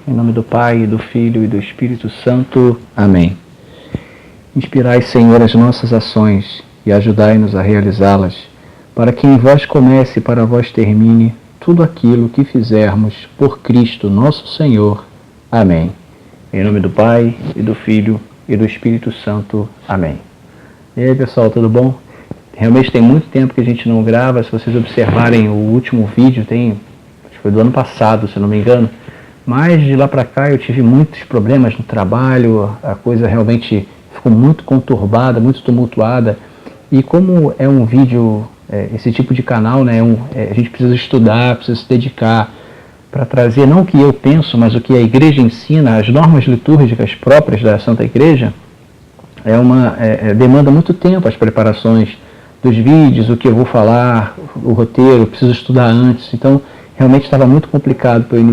Em nome do Pai, do Filho e do Espírito Santo. Amém. Inspirai, Senhor, as nossas ações e ajudai-nos a realizá-las, para que em vós comece e para vós termine tudo aquilo que fizermos por Cristo nosso Senhor. Amém. Em nome do Pai, e do Filho e do Espírito Santo. Amém. E aí, pessoal, tudo bom? Realmente tem muito tempo que a gente não grava. Se vocês observarem o último vídeo, acho que foi do ano passado, se não me engano, mas de lá para cá eu tive muitos problemas no trabalho, a coisa realmente ficou muito conturbada, muito tumultuada. E como é um vídeo, esse tipo de canal, né, a gente precisa estudar, precisa se dedicar para trazer não o que eu penso, mas o que a Igreja ensina, as normas litúrgicas próprias da Santa Igreja. Demanda muito tempo as preparações dos vídeos, o que eu vou falar, o roteiro, eu preciso estudar antes. Então realmente estava muito complicado para eu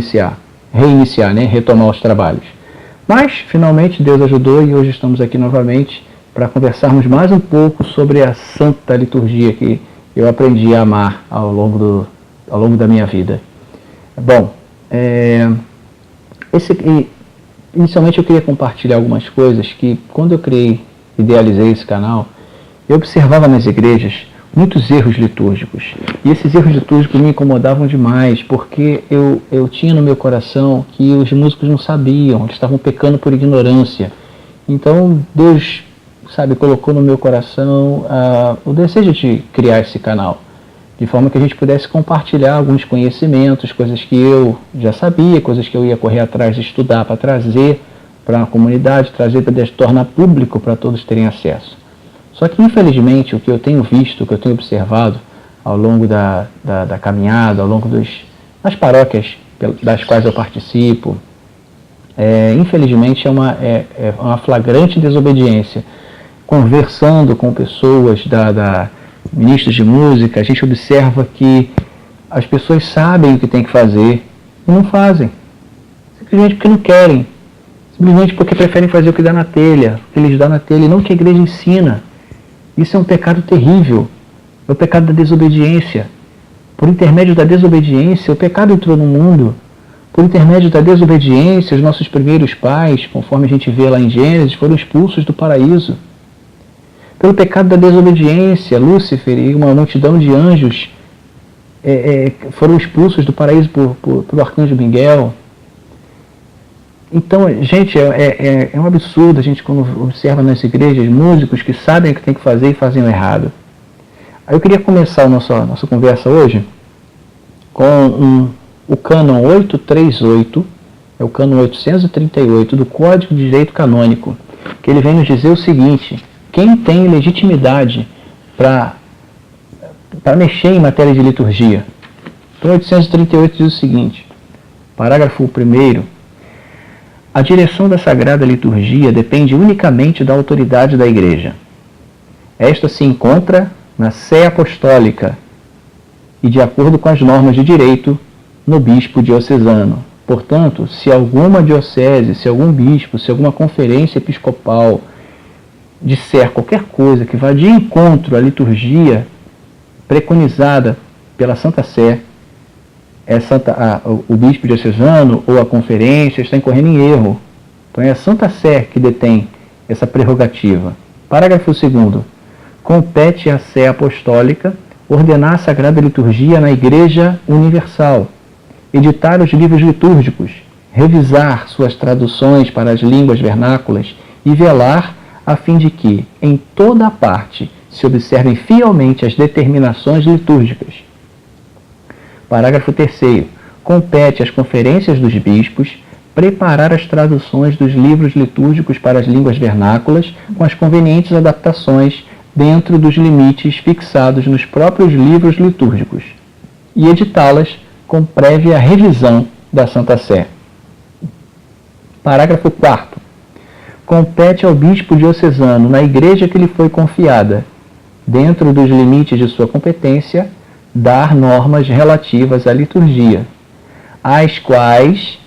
retomar os trabalhos. Mas, finalmente, Deus ajudou e hoje estamos aqui novamente para conversarmos mais um pouco sobre a Santa Liturgia que eu aprendi a amar ao longo da minha vida. Bom, inicialmente eu queria compartilhar algumas coisas que, quando eu idealizei esse canal, eu observava nas igrejas muitos erros litúrgicos. E esses erros litúrgicos me incomodavam demais, porque eu tinha no meu coração que os músicos não sabiam, eles estavam pecando por ignorância. Então Deus, colocou no meu coração o desejo de criar esse canal, de forma que a gente pudesse compartilhar alguns conhecimentos, coisas que eu já sabia, coisas que eu ia correr atrás de estudar para trazer para a comunidade, trazer para tornar público para todos terem acesso. Só que, infelizmente, o que eu tenho visto, o que eu tenho observado ao longo da caminhada, ao longo das paróquias das quais eu participo, infelizmente é uma flagrante desobediência. Conversando com pessoas ministros de música, a gente observa que as pessoas sabem o que tem que fazer e não fazem. Simplesmente porque não querem. Simplesmente porque preferem fazer o que dá na telha, o que lhes dá na telha, e não o que a igreja ensina. Isso é um pecado terrível, é o pecado da desobediência. Por intermédio da desobediência, o pecado entrou no mundo. Por intermédio da desobediência, os nossos primeiros pais, conforme a gente vê lá em Gênesis, foram expulsos do paraíso. Pelo pecado da desobediência, Lúcifer e uma multidão de anjos foram expulsos do paraíso por arcanjo Miguel. Então, gente, é um absurdo a gente, quando observa nas igrejas, músicos que sabem o que tem que fazer e fazem o errado. Aí eu queria começar a nossa conversa hoje com o cânon 838, é o cânon 838 do Código de Direito Canônico, que ele vem nos dizer o seguinte: quem tem legitimidade para mexer em matéria de liturgia? Então, 838 diz o seguinte, parágrafo 1º, a direção da Sagrada Liturgia depende unicamente da autoridade da Igreja. Esta se encontra na Sé Apostólica e, de acordo com as normas de direito, no bispo diocesano. Portanto, se alguma diocese, se algum bispo, se alguma conferência episcopal disser qualquer coisa que vá de encontro à liturgia preconizada pela Santa Sé, o bispo diocesano ou a conferência está incorrendo em erro. Então é a Santa Sé que detém essa prerrogativa. Parágrafo 2º. Compete à Sé Apostólica ordenar a Sagrada Liturgia na Igreja Universal, editar os livros litúrgicos, revisar suas traduções para as línguas vernáculas e velar a fim de que, em toda a parte, se observem fielmente as determinações litúrgicas. Parágrafo 3º. Compete às conferências dos bispos preparar as traduções dos livros litúrgicos para as línguas vernáculas com as convenientes adaptações dentro dos limites fixados nos próprios livros litúrgicos e editá-las com prévia revisão da Santa Sé. Parágrafo 4º. Compete ao bispo diocesano, na igreja que lhe foi confiada, dentro dos limites de sua competência, dar normas relativas à liturgia, às quais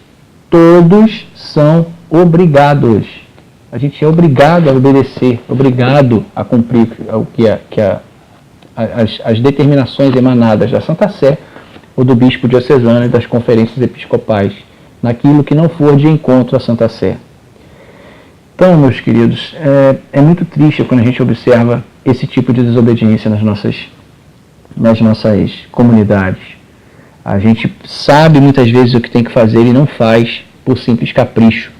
todos são obrigados. A gente é obrigado a obedecer, obrigado a cumprir o que as determinações emanadas da Santa Sé ou do bispo diocesano e das conferências episcopais, naquilo que não for de encontro à Santa Sé. Então, meus queridos, é muito triste quando a gente observa esse tipo de desobediência nas nossas comunidades. A gente sabe muitas vezes o que tem que fazer e não faz por simples capricho.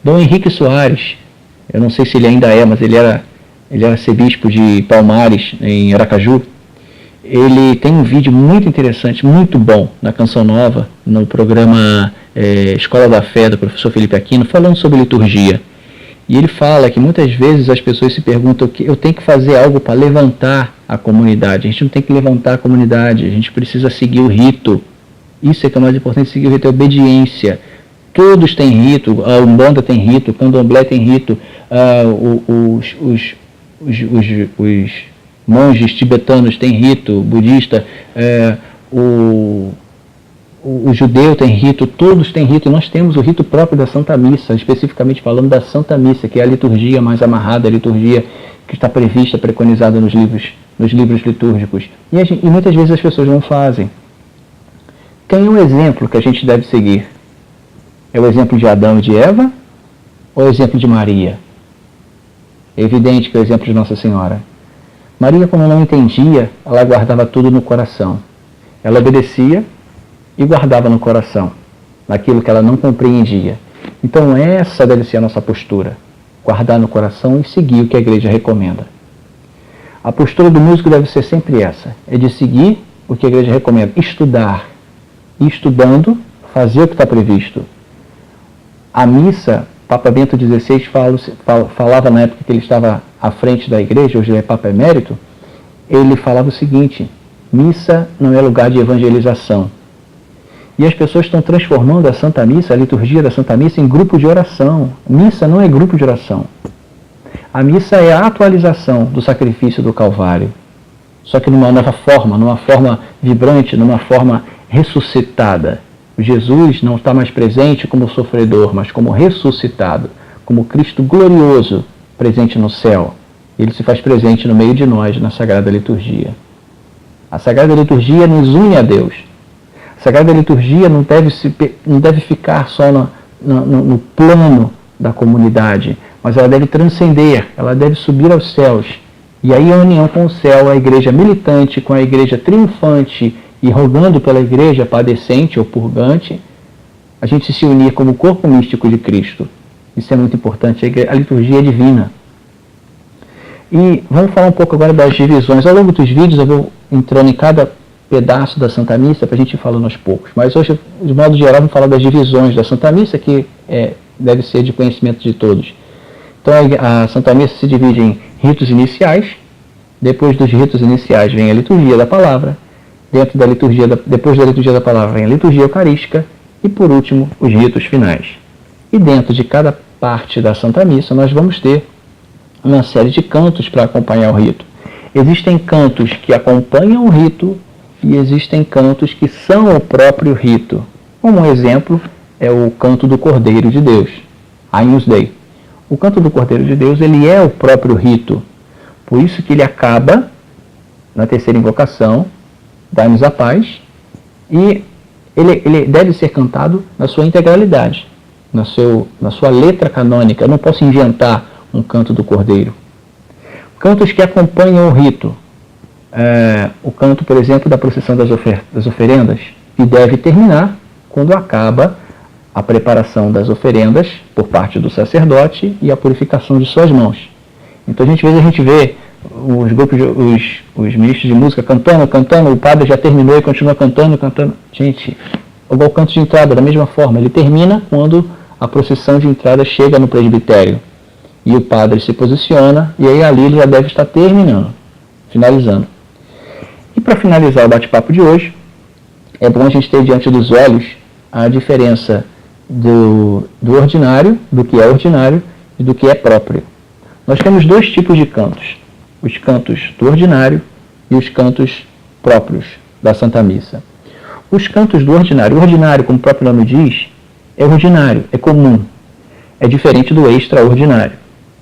Dom Henrique Soares, eu não sei se ele ainda é, mas ele era arcebispo de Palmares, em Aracaju. Ele tem um vídeo muito interessante, muito bom, na Canção Nova, no programa Escola da Fé, do professor Felipe Aquino, falando sobre liturgia. E ele fala que muitas vezes as pessoas se perguntam que eu tenho que fazer algo para levantar a comunidade. A gente não tem que levantar a comunidade, a gente precisa seguir o rito. Isso é que é o mais importante, seguir o rito, é obediência. Todos têm rito, a Umbanda tem rito, o Candomblé tem rito, os monges tibetanos têm rito, budista, o judeu tem rito, todos têm rito. Nós temos o rito próprio da Santa Missa, especificamente falando da Santa Missa, que é a liturgia mais amarrada, a liturgia que está prevista, preconizada nos livros litúrgicos. E muitas vezes as pessoas não fazem. Quem é o exemplo que a gente deve seguir? É o exemplo de Adão e de Eva ou é o exemplo de Maria? É evidente que é o exemplo de Nossa Senhora. Maria, como não entendia, ela guardava tudo no coração. Ela obedecia e guardava no coração, naquilo que ela não compreendia. Então essa deve ser a nossa postura, guardar no coração e seguir o que a igreja recomenda. A postura do músico deve ser sempre essa, é de seguir o que a igreja recomenda, estudar, e estudando, fazer o que está previsto. A missa, Papa Bento XVI falava na época que ele estava à frente da igreja, hoje ele é Papa Emérito, ele falava o seguinte: missa não é lugar de evangelização. E as pessoas estão transformando a Santa Missa, a liturgia da Santa Missa, em grupo de oração. Missa não é grupo de oração. A missa é a atualização do sacrifício do Calvário, só que numa nova forma, numa forma vibrante, numa forma ressuscitada. Jesus não está mais presente como sofredor, mas como ressuscitado, como Cristo glorioso presente no céu. Ele se faz presente no meio de nós na Sagrada Liturgia. A Sagrada Liturgia nos une a Deus. A Sagrada Liturgia não deve ficar só no plano da comunidade, mas ela deve transcender, ela deve subir aos céus. E aí a união com o céu, a igreja militante com a igreja triunfante e rogando pela igreja padecente ou purgante, a gente se unir como corpo místico de Cristo. Isso é muito importante, a liturgia é divina. E vamos falar um pouco agora das divisões. Ao longo dos vídeos eu vou entrando em cada pedaço da Santa Missa para a gente ir falando aos poucos. Mas hoje, de modo geral, vamos falar das divisões da Santa Missa, que deve ser de conhecimento de todos. Então a Santa Missa se divide em ritos iniciais. Depois dos ritos iniciais vem a liturgia da palavra. Depois da liturgia da palavra vem a liturgia eucarística. E por último, os ritos finais. E dentro de cada parte da Santa Missa nós vamos ter uma série de cantos para acompanhar o rito. Existem cantos que acompanham o rito e existem cantos que são o próprio rito. Como um exemplo é o canto do Cordeiro de Deus, Agnus Dei. O canto do Cordeiro de Deus, ele é o próprio rito. Por isso que ele acaba na terceira invocação, dai-nos a paz, e ele deve ser cantado na sua integralidade, na sua letra canônica. Eu não posso inventar um canto do Cordeiro. Cantos que acompanham o rito. O canto, por exemplo, da procissão das oferendas, que deve terminar quando acaba a preparação das oferendas por parte do sacerdote e a purificação de suas mãos. Então a gente vê os grupos, os ministros de música cantando, o padre já terminou e continua cantando. Gente, igual o canto de entrada, da mesma forma, ele termina quando a procissão de entrada chega no presbitério. E o padre se posiciona, e aí ali ele já deve estar finalizando. E para finalizar o bate-papo de hoje, é bom a gente ter diante dos olhos a diferença do ordinário, do que é ordinário e do que é próprio. Nós temos dois tipos de cantos: os cantos do ordinário e os cantos próprios da Santa Missa. Os cantos do ordinário. O ordinário, como o próprio nome diz, é ordinário, é comum. É diferente do extraordinário.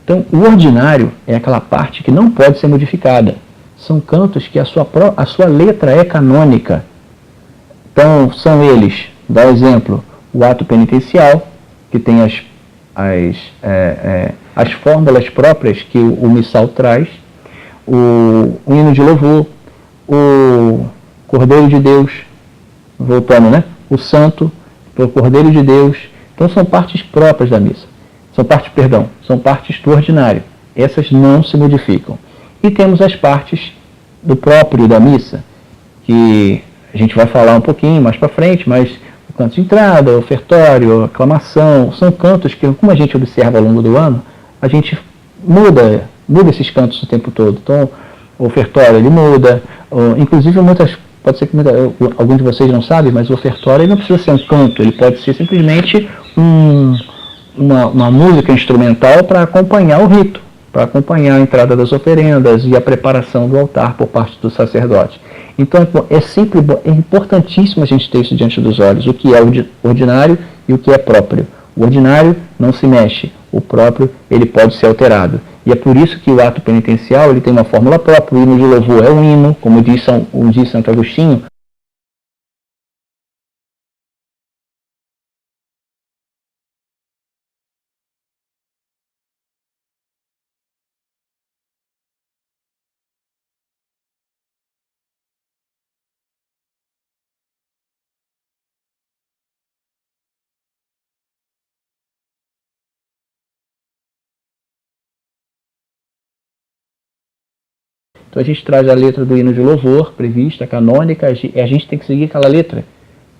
Então, o ordinário é aquela parte que não pode ser modificada. São cantos que a sua letra é canônica. Então, são eles, dá exemplo, o ato penitencial, que tem as fórmulas próprias que o missal traz, o hino de louvor, o Cordeiro de Deus, voltando, né? O Santo, o Cordeiro de Deus. Então, são partes próprias da missa. São partes do ordinário. Essas não se modificam. E temos as partes do próprio da missa, que a gente vai falar um pouquinho mais para frente, mas o canto de entrada, o ofertório, a aclamação, são cantos que, como a gente observa ao longo do ano, a gente muda esses cantos o tempo todo. Então, o ofertório ele muda, inclusive pode ser que alguns de vocês não sabem, mas o ofertório ele não precisa ser um canto, ele pode ser simplesmente uma música instrumental para acompanhar o rito, para acompanhar a entrada das oferendas e a preparação do altar por parte do sacerdote. Então é importantíssimo a gente ter isso diante dos olhos, o que é ordinário e o que é próprio. O ordinário não se mexe, o próprio ele pode ser alterado. E é por isso que o ato penitencial ele tem uma fórmula própria, o hino de louvor é um hino, como diz Santo Agostinho. Então a gente traz a letra do hino de louvor, prevista, canônica, e a gente tem que seguir aquela letra.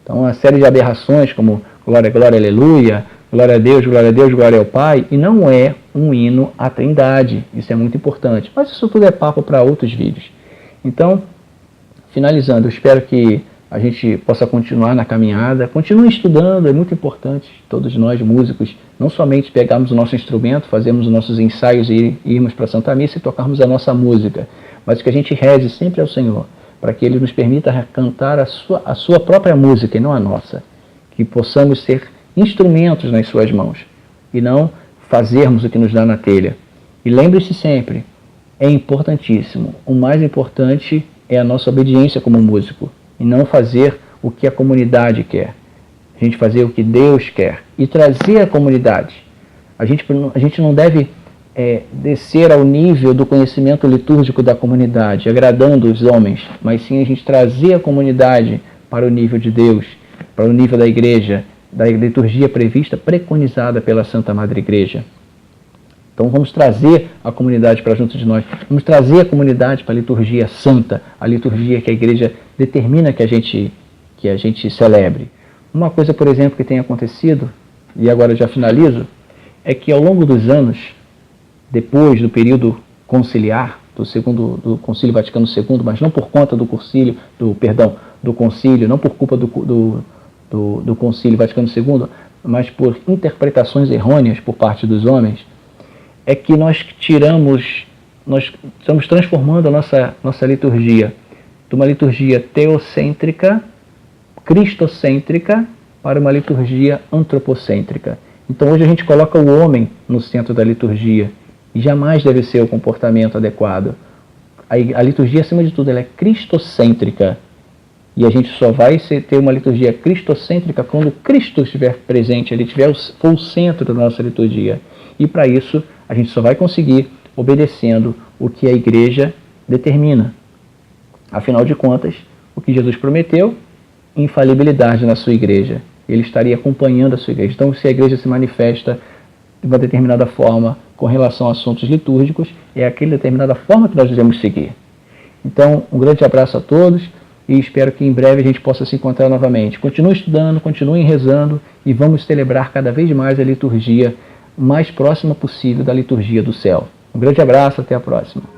Então uma série de aberrações como glória, glória, aleluia, glória a Deus, glória ao Pai, e não é um hino à Trindade, isso é muito importante. Mas isso tudo é papo para outros vídeos. Então, finalizando, eu espero que a gente possa continuar na caminhada, continue estudando, é muito importante, todos nós músicos, não somente pegarmos o nosso instrumento, fazermos os nossos ensaios e irmos para a Santa Missa e tocarmos a nossa música, mas que a gente reze sempre ao Senhor, para que Ele nos permita cantar a sua própria música e não a nossa, que possamos ser instrumentos nas suas mãos e não fazermos o que nos dá na telha. E lembre-se sempre, é importantíssimo, o mais importante é a nossa obediência como músico, e não fazer o que a comunidade quer. A gente fazer o que Deus quer e trazer a comunidade. A gente não deve descer ao nível do conhecimento litúrgico da comunidade, agradando os homens, mas sim a gente trazer a comunidade para o nível de Deus, para o nível da igreja, da liturgia prevista, preconizada pela Santa Madre Igreja. Então vamos trazer a comunidade para junto de nós, vamos trazer a comunidade para a liturgia santa, a liturgia que a igreja determina que a gente celebre. Uma coisa, por exemplo, que tem acontecido, e agora eu já finalizo, é que ao longo dos anos, depois do período conciliar, do Concílio Vaticano II, mas não por conta do concílio, não por culpa do Concílio Vaticano II, mas por interpretações errôneas por parte dos homens, é que nós estamos transformando a nossa liturgia de uma liturgia teocêntrica, cristocêntrica, para uma liturgia antropocêntrica. Então hoje a gente coloca o homem no centro da liturgia, e jamais deve ser o comportamento adequado. A liturgia, acima de tudo, ela é cristocêntrica, e a gente só vai ter uma liturgia cristocêntrica quando Cristo estiver presente, Ele for o centro da nossa liturgia. E para isso, a gente só vai conseguir obedecendo o que a igreja determina. Afinal de contas, o que Jesus prometeu, infalibilidade na sua igreja. Ele estaria acompanhando a sua igreja. Então, se a igreja se manifesta de uma determinada forma com relação a assuntos litúrgicos, é aquela determinada forma que nós devemos seguir. Então, um grande abraço a todos e espero que em breve a gente possa se encontrar novamente. Continue estudando, continuem rezando e vamos celebrar cada vez mais a liturgia mais próxima possível da liturgia do céu. Um grande abraço, até a próxima.